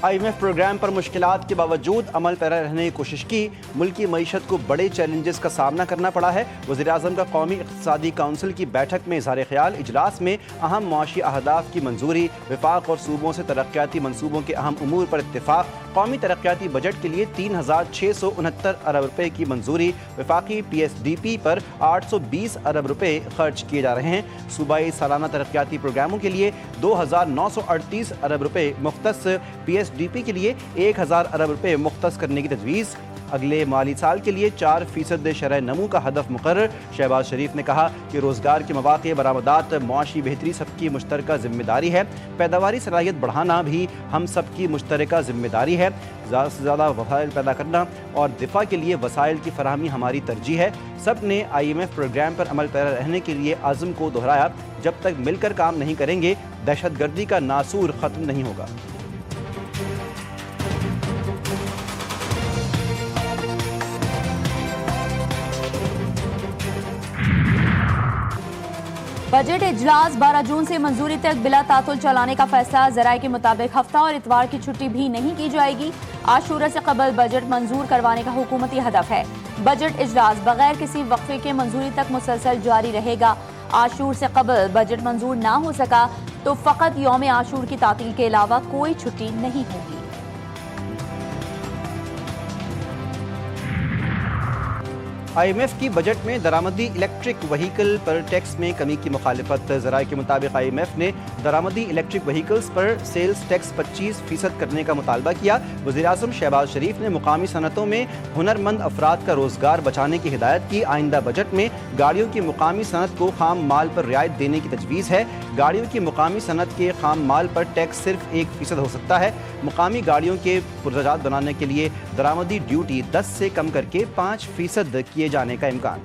IMF programme پر مشکلات کے باوجود عمل پیرا رہنے کی کوشش کی، ملکی معیشت کو بڑے چیلنجز کا سامنا کرنا پڑا ہے۔ وزیراعظم کا قومی اقتصادی کونسل کی بیٹھک میں اظہار خیال، اجلاس میں اہم معاشی اہداف کی منظوری، وفاق اور صوبوں سے ترقیاتی منصوبوں کے اہم امور پر اتفاق، قومی ترقیاتی بجٹ کے لیے 3669 ارب روپے کی منظوری، وفاقی PSDP پر 820 ارب روپے خرچ کیے جا رہے ہیں، صوبائی سالانہ ترقیاتی پروگراموں کے لیے 2938 ارب روپے مختص، PSDP کے لیے 1000 ارب روپے مختص کرنے کی تجویز، اگلے مالی سال کے لیے 4% شرح نمو کا ہدف مقرر۔ شہباز شریف نے کہا کہ روزگار کے مواقع، برآمدات، معاشی بہتری سب کی مشترکہ ذمہ داری ہے، پیداواری صلاحیت بڑھانا بھی ہم سب کی مشترکہ ذمہ داری ہے، زیادہ سے زیادہ وسائل پیدا کرنا اور دفاع کے لیے وسائل کی فراہمی ہماری ترجیح ہے۔ سب نے IMF پروگرام پر عمل پیرا رہنے کے لیے عزم کو دہرایا، جب تک مل کر کام نہیں کریں گے دہشت گردی کا ناسور ختم نہیں ہوگا۔ بجٹ اجلاس 12 جون سے منظوری تک بلا تعطل چلانے کا فیصلہ، ذرائع کے مطابق ہفتہ اور اتوار کی چھٹی بھی نہیں کی جائے گی۔ عاشورہ سے قبل بجٹ منظور کروانے کا حکومتی ہدف ہے۔ بجٹ اجلاس بغیر کسی وقفے کے منظوری تک مسلسل جاری رہے گا۔ عاشور سے قبل بجٹ منظور نہ ہو سکا تو فقط یوم عاشور کی تعطیل کے علاوہ کوئی چھٹی نہیں ہوگی۔ IMF کی بجٹ میں درآمدی الیکٹرک وہیکل پر ٹیکس میں کمی کی مخالفت، ذرائع کے مطابق IMF نے درآمدی الیکٹرک وہیکلز پر سیلز ٹیکس 25% کرنے کا مطالبہ کیا۔ وزیراعظم شہباز شریف نے مقامی صنعتوں میں ہنرمند افراد کا روزگار بچانے کی ہدایت کی۔ آئندہ بجٹ میں گاڑیوں کی مقامی صنعت کو خام مال پر رعایت دینے کی تجویز ہے۔ گاڑیوں کی مقامی صنعت کے خام مال پر ٹیکس صرف 1% ہو سکتا ہے۔ مقامی گاڑیوں کے پرزجات بنانے کے لیے درآمدی ڈیوٹی 10 سے کم کر کے 5% کیے جانے کا امکان۔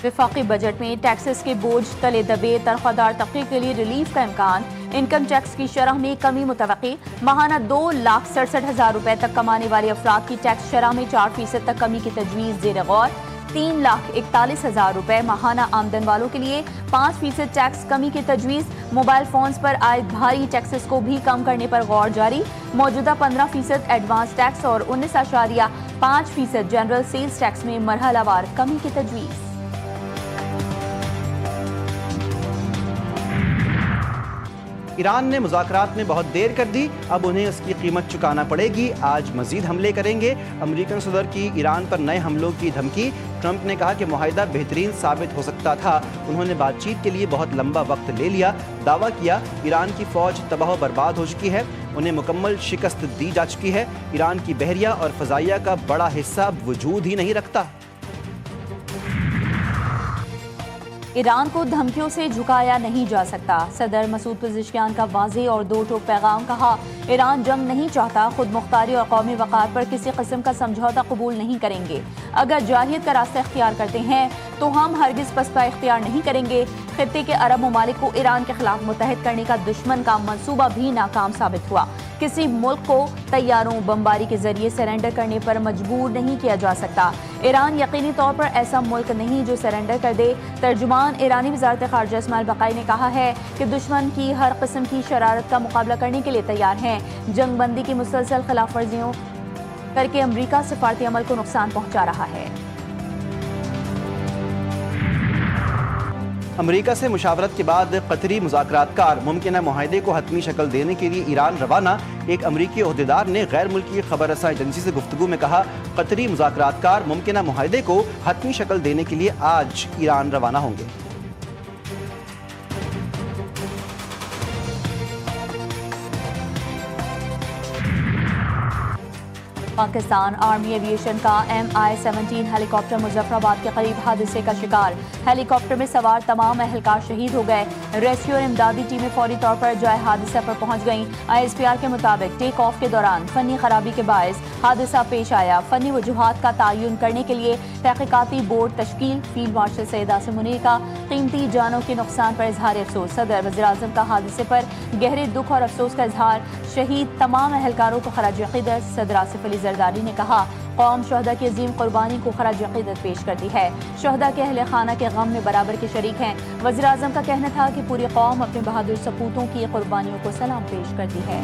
وفاقی بجٹ میں ٹیکسز کے بوجھ تلے دبے تنخواہ دار طبقے کے لیے ریلیف کا امکان، انکم ٹیکس کی شرح میں کمی متوقع، ماہانہ 2,67,000 روپے تک کمانے والے افراد کی ٹیکس شرح میں 4% تک کمی کی تجویز زیر غور، 3,41,000 روپے ماہانہ آمدن والوں کے لیے 5% ٹیکس کمی کی تجویز، موبائل فونز پر عائد بھاری ٹیکسز کو بھی کم کرنے پر غور جاری، موجودہ 15% ایڈوانس ٹیکس اور 19.5% جنرل سیلز ٹیکس میں مرحلہ وار کمی کی تجویز۔ ایران نے مذاکرات میں بہت دیر کر دی، اب انہیں اس کی قیمت چکانا پڑے گی، آج مزید حملے کریں گے۔ امریکن صدر کی ایران پر نئے حملوں کی دھمکی، ٹرمپ نے کہا کہ معاہدہ بہترین ثابت ہو سکتا تھا، انہوں نے بات چیت کے لیے بہت لمبا وقت لے لیا، دعویٰ کیا ایران کی فوج تباہ و برباد ہو چکی ہے، انہیں مکمل شکست دی جا چکی ہے، ایران کی بحریہ اور فضائیہ کا بڑا حصہ اب وجود ہی نہیں رکھتا۔ ایران کو دھمکیوں سے جھکایا نہیں جا سکتا، صدر مسعود پزشکیان کا واضح اور دو ٹوک پیغام، کہا ایران جنگ نہیں چاہتا، خود مختاری اور قومی وقار پر کسی قسم کا سمجھوتہ قبول نہیں کریں گے، اگر جارحیت کا راستہ اختیار کرتے ہیں تو ہم ہرگز پسپا اختیار نہیں کریں گے۔ خطے کے عرب ممالک کو ایران کے خلاف متحد کرنے کا دشمن کا منصوبہ بھی ناکام ثابت ہوا، کسی ملک کو طیاروں بمباری کے ذریعے سرنڈر کرنے پر مجبور نہیں کیا جا سکتا، ایران یقینی طور پر ایسا ملک نہیں جو سرنڈر کر دے۔ ترجمان ایرانی وزارت خارجہ اسماعیل بقائی نے کہا ہے کہ دشمن کی ہر قسم کی شرارت کا مقابلہ کرنے کے لیے تیار ہیں، جنگ بندی کی مسلسل خلاف ورزیوں کر کے امریکہ سفارتی عمل کو نقصان پہنچا رہا ہے۔ امریکہ سے مشاورت کے بعد قطری مذاکرات کار ممکنہ معاہدے کو حتمی شکل دینے کے لیے ایران روانہ، ایک امریکی عہدیدار نے غیر ملکی خبر رساں ایجنسی سے گفتگو میں کہا قطری مذاکرات کار ممکنہ معاہدے کو حتمی شکل دینے کے لیے آج ایران روانہ ہوں گے۔ پاکستان آرمی ایویشن کا MI-17 ہیلی کاپٹر مظفر آباد کے قریب حادثے کا شکار، ہیلی کاپٹر میں سوار تمام اہلکار شہید ہو گئے، ریسکیو اور امدادی ٹیمیں فوری طور پر جائے حادثہ پر پہنچ گئیں۔ ISPR کے مطابق ٹیک آف کے دوران فنی خرابی کے باعث حادثہ پیش آیا، فنی وجوہات کا تعین کرنے کے لیے تحقیقاتی بورڈ تشکیل، فیلڈ مارشل سید عاصم منیر کا قیمتی جانوں کے نقصان پر اظہار افسوس، صدر وزیراعظم کا حادثے پر گہرے دکھ اور افسوس کا اظہار، شہید تمام اہلکاروں کو خراج عقیدت، صدر آصف علی زرداری نے کہا قوم شہداء کی عظیم قربانی کو خراج عقیدت پیش کرتی ہے. شہداء کے اہل خانہ کے غم میں برابر کے شریک ہیں. وزیر اعظم کا کہنا تھا کہ پوری قوم اپنے بہادر سپوتوں کی قربانیوں کو سلام پیش کرتی ہے.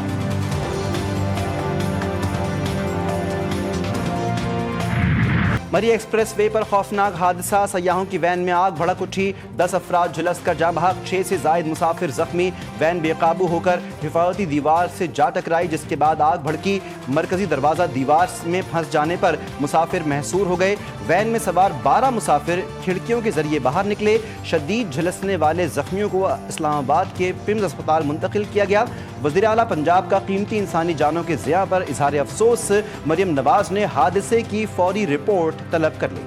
مری ایکسپریس وے پر خوفناک حادثہ، سیاحوں کی وین میں آگ بھڑک اٹھی، 10 افراد جھلس کر جاں بحق، 6 سے زائد مسافر زخمی. وین بے قابو ہو کر حفاظتی دیوار سے جا ٹکرائی جس کے بعد آگ بھڑکی. مرکزی دروازہ دیوار میں پھنس جانے پر مسافر محصور ہو گئے. وین میں سوار 12 مسافر کھڑکیوں کے ذریعے باہر نکلے. شدید جھلسنے والے زخمیوں کو اسلام آباد کے پمز اسپتال منتقل کیا گیا. وزیر اعلیٰ پنجاب کا قیمتی انسانی جانوں کے ضیاع پر اظہار افسوس. مریم نواز نے حادثے کی فوری رپورٹ طلب کر لی.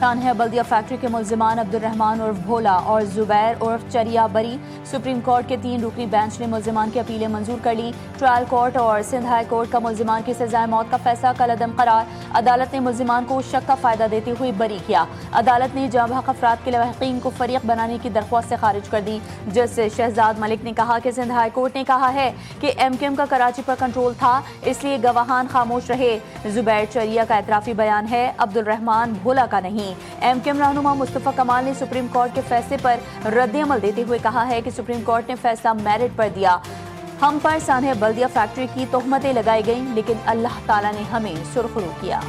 تانیہ بلدیہ فیکٹری کے ملزمان عبد الرحمان عرف بھولا اور زبیر عرف چریا بری. سپریم کورٹ کے 3 رکنی بینچ نے ملزمان کی اپیلیں منظور کر لی. ٹرائل کورٹ اور سندھ ہائی کورٹ کا ملزمان کی سزائے موت کا فیصلہ کل عدم قرار. عدالت نے ملزمان کو شک کا فائدہ دیتے ہوئے بری کیا. عدالت نے جاں بحق افراد کے لواحقین کو فریق بنانے کی درخواست سے خارج کر دی. جسٹس شہزاد ملک نے کہا کہ سندھ ہائی کورٹ نے کہا ہے کہ ایم کیو ایم کا کراچی پر کنٹرول تھا، اس لیے گواہان خاموش رہے. زبیر چریا کا اعترافی بیان ہے، عبد الرحمان بھولا کا نہیں. ایم کیو ایم رہنما مصطفیٰ کمال نے سپریم کورٹ کے فیصلے پر رد عمل دیتے ہوئے کہا ہے کہ سپریم کورٹ نے فیصلہ میرٹ پر دیا. ہم پر سانحہ بلدیہ فیکٹری کی تہمتیں لگائی گئیں لیکن اللہ تعالیٰ نے ہمیں سرخرو کیا.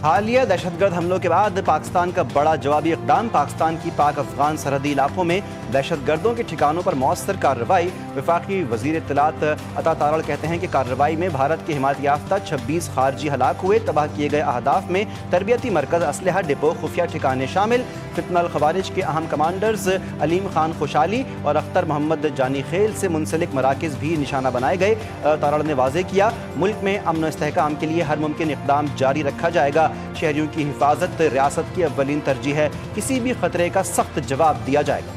حالیہ دہشت گرد حملوں کے بعد پاکستان کا بڑا جوابی اقدام. پاکستان کی پاک افغان سرحدی علاقوں میں دہشت گردوں کے ٹھکانوں پر مؤثر کارروائی. وفاقی وزیر اطلاعات عطا تارڑ کہتے ہیں کہ کارروائی میں بھارت کے حمایت یافتہ 26 خارجی ہلاک ہوئے. تباہ کیے گئے اہداف میں تربیتی مرکز، اسلحہ ڈپو، خفیہ ٹھکانے شامل. فتنہ الخوارج کے اہم کمانڈرز علیم خان خوشحالی اور اختر محمد جانی خیل سے منسلک مراکز بھی نشانہ بنائے گئے. تارڑ نے واضح کیا ملک میں امن و استحکام کے لیے ہر ممکن اقدام جاری رکھا جائے گا. شہریوں کی حفاظت ریاست کی اولین ترجیح ہے. کسی بھی خطرے کا سخت جواب دیا جائے گا.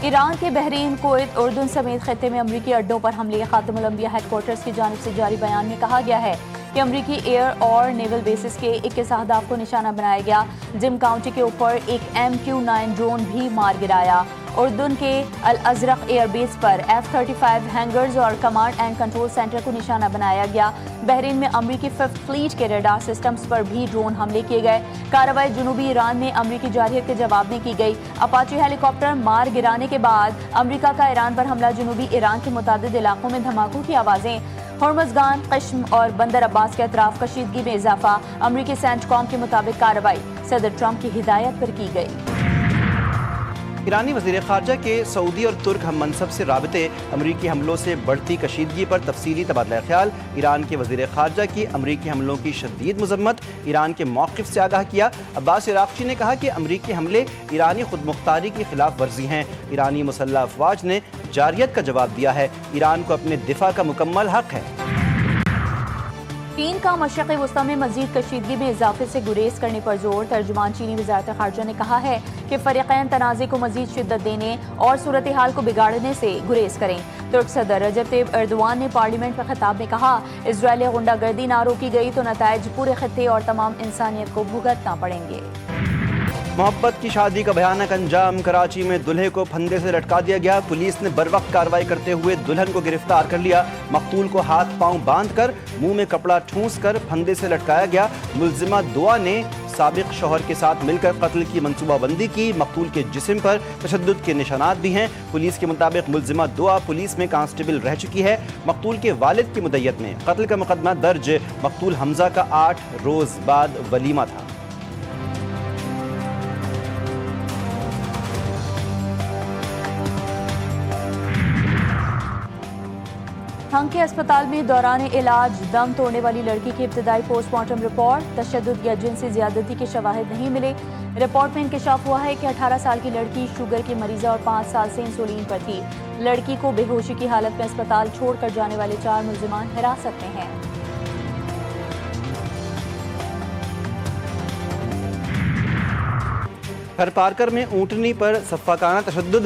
ایران کے بحرین، کویت، اردن سمیت خطے میں امریکی اڈوں پر حملے. خاتم الانبیاء ہیڈ کوارٹرز کی جانب سے جاری بیان میں کہا گیا ہے کہ امریکی ایئر اور نیول بیسز کے 21 اہداف کو نشانہ بنایا گیا. جم کاؤنٹی کے اوپر ایک MQ-9 ڈرون بھی مار گرایا. اردن کے الازرق ایئر بیس پر F-35 ہینگرز اور کمانڈ اینڈ کنٹرول سینٹر کو نشانہ بنایا گیا. بحرین میں امریکی 5th فلیٹ کے ریڈار سسٹمز پر بھی ڈرون حملے کیے گئے. کارروائی جنوبی ایران میں امریکی جارحیت کے جواب میں کی گئی. اپاچی ہیلی کاپٹر مار گرانے کے بعد امریکہ کا ایران پر حملہ. جنوبی ایران کے متعدد علاقوں میں دھماکوں کی آوازیں. ہرمزگان، قشم اور بندر عباس کے اطراف کشیدگی میں اضافہ. امریکی سینٹ کام کے مطابق کارروائی صدر ٹرمپ کی ہدایت پر کی گئی. ایرانی وزیر خارجہ کے سعودی اور ترک ہم منصب سے رابطے. امریکی حملوں سے بڑھتی کشیدگی پر تفصیلی تبادلہ خیال. ایران کے وزیر خارجہ کی امریکی حملوں کی شدید مذمت. ایران کے موقف سے آگاہ کیا. عباس عراقچی نے کہا کہ امریکی حملے ایرانی خود مختاری کی خلاف ورزی ہیں. ایرانی مسلح افواج نے جارحیت کا جواب دیا ہے. ایران کو اپنے دفاع کا مکمل حق ہے. چین کا مشرق وسطی میں مزید کشیدگی میں اضافے سے گریز کرنے پر زور. ترجمان چینی وزارت خارجہ نے کہا ہے کہ فریقین تنازع کو مزید شدت دینے اور صورتحال کو بگاڑنے سے گریز کریں. ترک صدر رجب طیب ایردوان نے پارلیمنٹ میں خطاب میں کہا اسرائیلی غنڈہ گردی نہ روکی گئی تو نتائج پورے خطے اور تمام انسانیت کو بھگتنا پڑیں گے. محبت کی شادی کا بھیانک انجام. کراچی میں دلہے کو پھندے سے لٹکا دیا گیا. پولیس نے بروقت کارروائی کرتے ہوئے دلہن کو گرفتار کر لیا. مقتول کو ہاتھ پاؤں باندھ کر منہ میں کپڑا ٹھونس کر پھندے سے لٹکایا گیا. ملزمہ دعا نے سابق شوہر کے ساتھ مل کر قتل کی منصوبہ بندی کی. مقتول کے جسم پر تشدد کے نشانات بھی ہیں. پولیس کے مطابق ملزمہ دعا پولیس میں کانسٹیبل رہ چکی ہے. مقتول کے والد کی مدعیت میں قتل کا مقدمہ درج. مقتول حمزہ کا 8 روز بعد ولیمہ تھا. ہنگ کے اسپتال میں دوران علاج دم توڑنے والی لڑکی کی ابتدائی پوسٹ مارٹم رپورٹ. تشدد یا جنسی زیادتی کے شواہد نہیں ملے. رپورٹ میں انکشاف ہوا ہے کہ 18 سال کی لڑکی شوگر کی مریضہ اور 5 سال سے انسولین پر تھی. لڑکی کو بے ہوشی کی حالت میں اسپتال چھوڑ کر جانے والے 4 ملزمان حراست میں ہیں. تھر پارکر میں اونٹنی پر سفاکانہ تشدد.